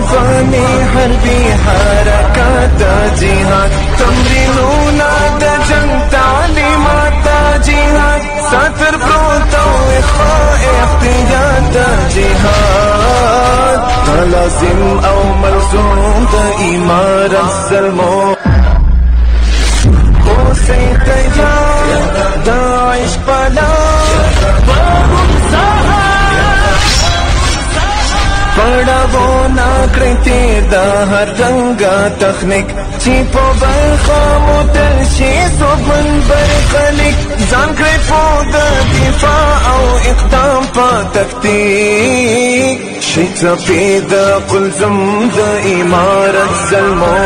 فني حربي حركات جهاد تمرينونا د جنگ تعلیمات جهاد ساتر پروت او اخفاء احتیاط جهاد لازم او ملزوم د امارت سلمو اوسئ تیار داعش پلا پڑھو ناکڑی تیر دا ہر رنگا تخنک چیپو برخا متلشی سوبن برخلک زان کڑی پودا دفاع او اقدام پا تکتیک شیطا پیدا قلزم دا امارت ظلمو